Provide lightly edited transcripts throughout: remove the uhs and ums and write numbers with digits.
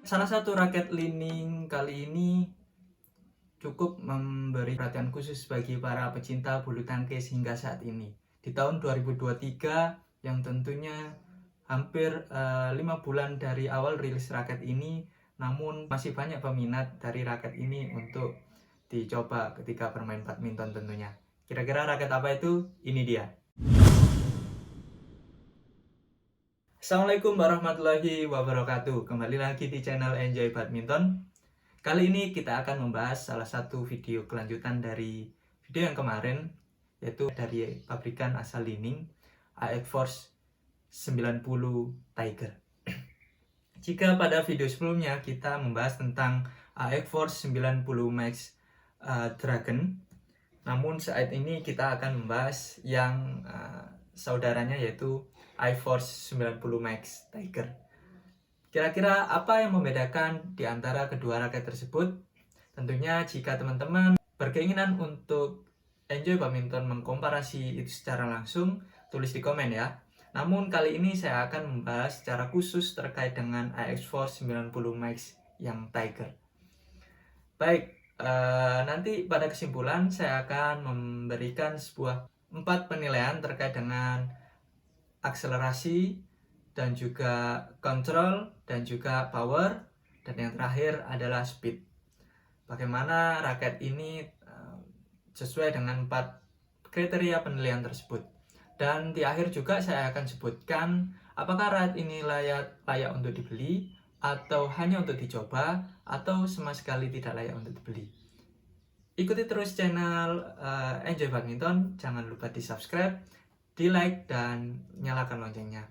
Salah satu raket Li-Ning kali ini cukup memberi perhatian khusus bagi para pecinta bulu tangkis hingga saat ini. Di tahun 2023 yang tentunya hampir 5 bulan dari awal rilis raket ini, namun masih banyak peminat dari raket ini untuk dicoba ketika bermain badminton tentunya. Kira-kira raket apa itu? Ini dia. Assalamualaikum warahmatullahi wabarakatuh. Kembali lagi di channel Enjoy Badminton. Kali ini kita akan membahas salah satu video kelanjutan dari video yang kemarin, yaitu dari pabrikan asal Li-Ning, AX Force 90 Tiger. Jika pada video sebelumnya kita membahas tentang AX Force 90 Max Dragon, namun saat ini kita akan membahas yang saudaranya, yaitu iForce 90 Max Tiger. Kira-kira apa yang membedakan di antara kedua raket tersebut? Tentunya jika teman-teman berkeinginan untuk enjoy badminton mengkomparasi itu secara langsung, tulis di komen ya. Namun kali ini saya akan membahas secara khusus terkait dengan iForce 90 Max yang Tiger. Baik, nanti pada kesimpulan saya akan memberikan sebuah 4 penilaian terkait dengan akselerasi, dan juga control, dan juga power, dan yang terakhir adalah speed. Bagaimana raket ini sesuai dengan 4 kriteria penilaian tersebut. Dan di akhir juga saya akan sebutkan apakah raket ini layak untuk dibeli, atau hanya untuk dicoba, atau sama sekali tidak layak untuk dibeli. Ikuti terus channel Enjoy Badminton, jangan lupa di subscribe, di like, dan nyalakan loncengnya.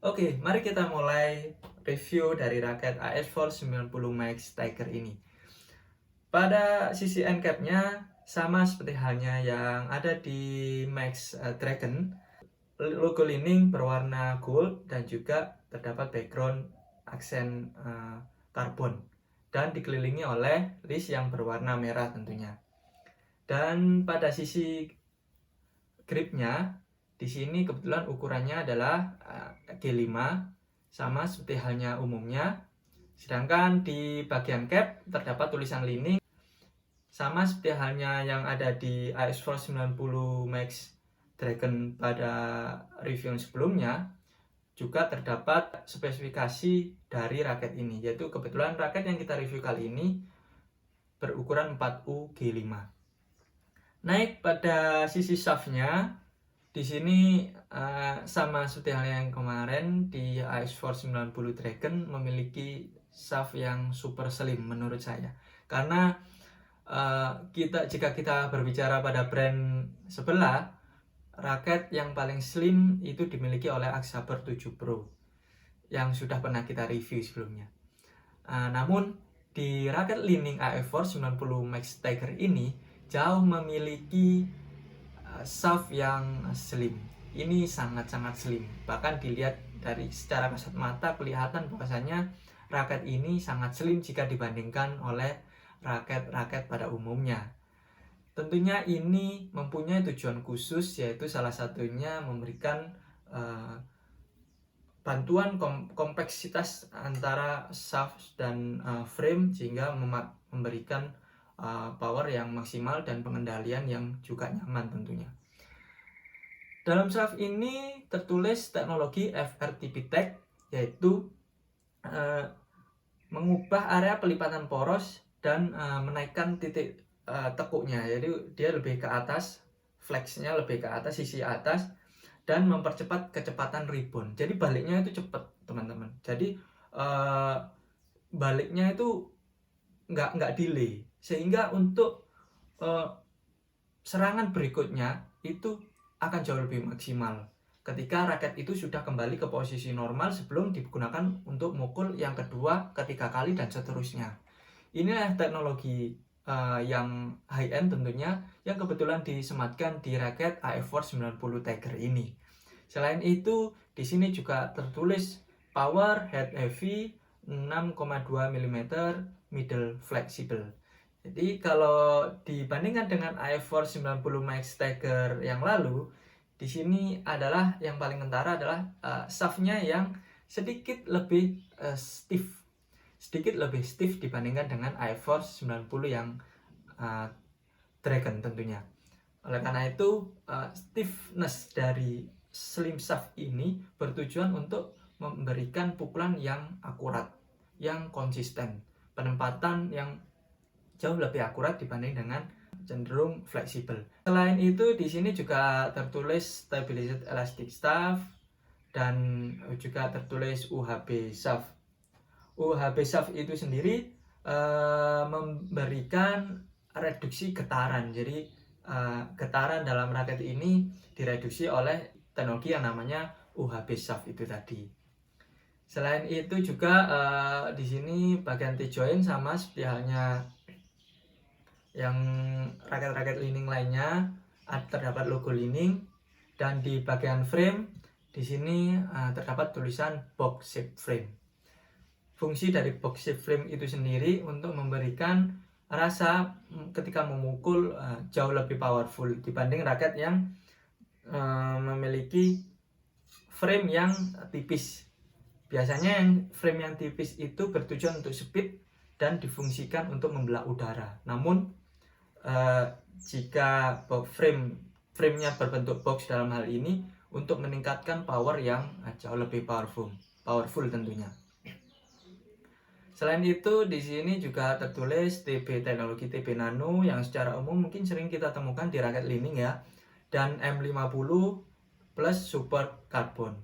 Oke, mari kita mulai review dari raket AX Force 90 Max Tiger ini. Pada sisi end cap-nya sama seperti halnya yang ada di Max Dragon, logo Li-Ning berwarna gold dan juga terdapat background aksen karbon dan dikelilingi oleh list yang berwarna merah tentunya. Dan pada sisi gripnya, di sini kebetulan ukurannya adalah G5, sama seperti halnya umumnya. Sedangkan di bagian cap terdapat tulisan Li-Ning, sama seperti halnya yang ada di AX Force 90 Max Dragon pada review sebelumnya. Juga terdapat spesifikasi dari raket ini, yaitu kebetulan raket yang kita review kali ini berukuran 4U G5. Naik pada sisi shaftnya, di sini sama seperti hal yang kemarin di AX Force 90 Dragon memiliki shaft yang super slim menurut saya. Karena jika kita berbicara pada brand sebelah, raket yang paling slim itu dimiliki oleh Axe Saber 7 Pro yang sudah pernah kita review sebelumnya. Namun di raket Li-Ning AX Force 90 Max Tiger ini jauh memiliki shaft yang slim. Ini sangat-sangat slim. Bahkan dilihat dari secara kasat mata kelihatan bahwasanya raket ini sangat slim jika dibandingkan oleh raket-raket pada umumnya. Tentunya ini mempunyai tujuan khusus, yaitu salah satunya memberikan bantuan kompleksitas antara shaft dan frame sehingga memberikan power yang maksimal dan pengendalian yang juga nyaman tentunya. Dalam shaft ini tertulis teknologi FRTP Tech, yaitu mengubah area pelipatan poros dan menaikkan titik tekuknya. Jadi dia lebih ke atas, flexnya lebih ke atas, sisi atas, dan mempercepat kecepatan rebound. Jadi baliknya itu cepat teman-teman. Jadi baliknya itu nggak delay, sehingga untuk serangan berikutnya itu akan jauh lebih maksimal ketika raket itu sudah kembali ke posisi normal sebelum digunakan untuk mukul yang kedua, ketiga kali, dan seterusnya. Inilah teknologi yang high end tentunya, yang kebetulan disematkan di raket AX Force 90 Tiger ini. Selain itu, di sini juga tertulis power head heavy 6,2 mm middle flexible. Jadi kalau dibandingkan dengan AX Force 90 Max Tiger yang lalu, di sini adalah yang paling kentara adalah shaftnya yang sedikit lebih stiff dibandingkan dengan Air Force 90 yang Dragon tentunya. Oleh karena itu, stiffness dari slim shaft ini bertujuan untuk memberikan pukulan yang akurat, yang konsisten, penempatan yang jauh lebih akurat dibanding dengan cenderung fleksibel. Selain itu, di sini juga tertulis Stabilized Elastic Shaft dan juga tertulis UHB Shaft. UHB Shaft itu sendiri memberikan reduksi getaran. Jadi getaran dalam raket ini direduksi oleh teknologi yang namanya UHB Shaft itu tadi. Selain itu juga di sini bagian T-joint sama seperti halnya yang raket-raket lining lainnya, terdapat logo lining, dan di bagian frame di sini terdapat tulisan box shape frame. Fungsi dari box shape frame itu sendiri untuk memberikan rasa ketika memukul jauh lebih powerful dibanding raket yang memiliki frame yang tipis. Biasanya yang frame yang tipis itu bertujuan untuk speed dan difungsikan untuk membelah udara. Namun jika frame-nya berbentuk box dalam hal ini untuk meningkatkan power yang jauh lebih powerful tentunya. Selain itu, di sini juga tertulis TB teknologi TB Nano yang secara umum mungkin sering kita temukan di raket lining ya, dan M50 plus support carbon.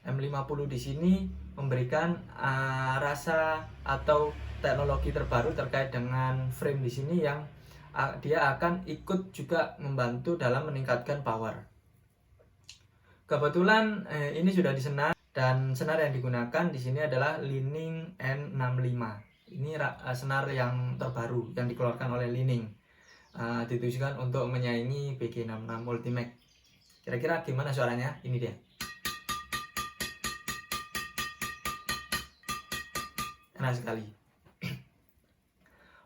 M50 di sini memberikan rasa atau teknologi terbaru terkait dengan frame di sini yang dia akan ikut juga membantu dalam meningkatkan power. Kebetulan ini sudah disenar. Dan senar yang digunakan di sini adalah Li-Ning N65. Ini senar yang terbaru yang dikeluarkan oleh Li-Ning. Ditujukan untuk menyaingi BG66 Ultimate. Kira-kira gimana suaranya? Ini dia. Enak sekali.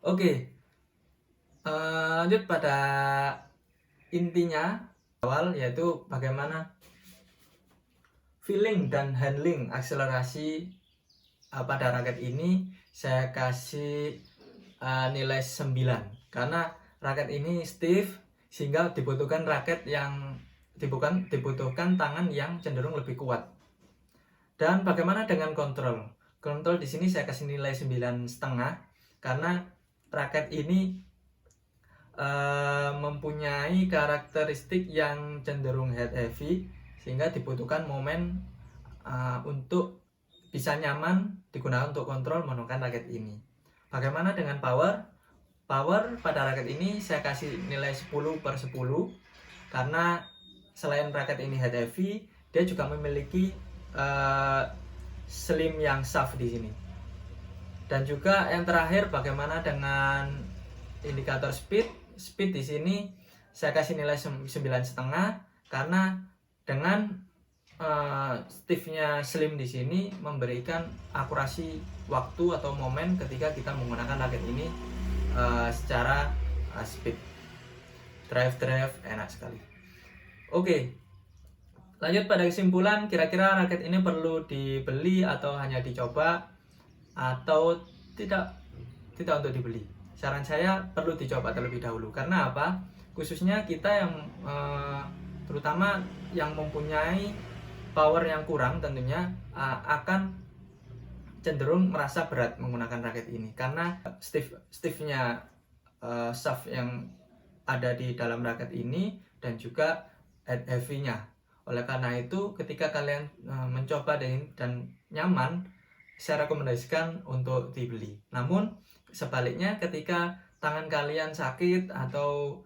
Oke. Lanjut pada intinya awal, yaitu bagaimana feeling dan handling akselerasi pada raket ini. Saya kasih nilai 9 karena raket ini stiff sehingga dibutuhkan tangan yang cenderung lebih kuat. Dan bagaimana dengan kontrol? Kontrol di sini saya kasih nilai 9,5 karena raket ini mempunyai karakteristik yang cenderung head heavy sehingga dibutuhkan momen untuk bisa nyaman digunakan untuk kontrol menggunakan raket ini. Bagaimana dengan power? Power pada raket ini saya kasih nilai 10/10 karena selain raket ini head heavy, dia juga memiliki slim yang shaft di sini. Dan juga yang terakhir, bagaimana dengan indikator speed? Speed di sini saya kasih nilai 9,5 karena dengan stiffnya slim di sini memberikan akurasi waktu atau momen ketika kita menggunakan raket ini secara speed. Drive enak sekali. Oke. Lanjut pada kesimpulan, kira-kira raket ini perlu dibeli atau hanya dicoba atau tidak untuk dibeli. Saran saya perlu dicoba terlebih dahulu. Karena apa? Khususnya kita yang terutama yang mempunyai power yang kurang tentunya akan cenderung merasa berat menggunakan raket ini karena stiffnya shaft yang ada di dalam raket ini dan juga heavy-nya. Oleh karena itu, ketika kalian mencoba dan nyaman, saya rekomendasikan untuk dibeli. Namun sebaliknya, ketika tangan kalian sakit atau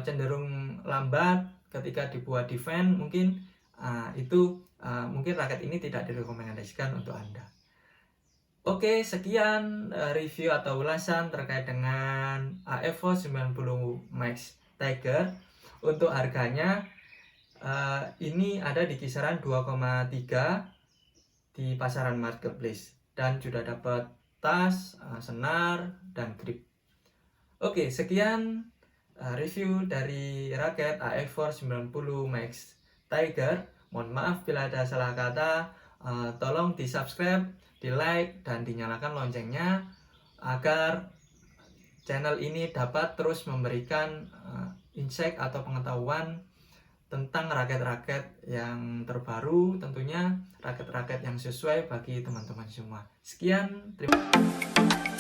cenderung lambat ketika dibuat defense, mungkin mungkin raket ini tidak direkomendasikan untuk Anda. Oke, sekian review atau ulasan terkait dengan EVOS 90 Max Tiger. Untuk harganya ini ada di kisaran 2,3 di pasaran marketplace dan sudah dapat tas, senar, dan grip. Oke, sekian review dari raket EVOS 90 Max Tiger. Mohon maaf bila ada salah kata. tolong di subscribe, di like, dan dinyalakan loncengnya agar channel ini dapat terus memberikan insight atau pengetahuan tentang raket-raket yang terbaru, tentunya raket-raket yang sesuai bagi teman-teman semua. Sekian, terima kasih.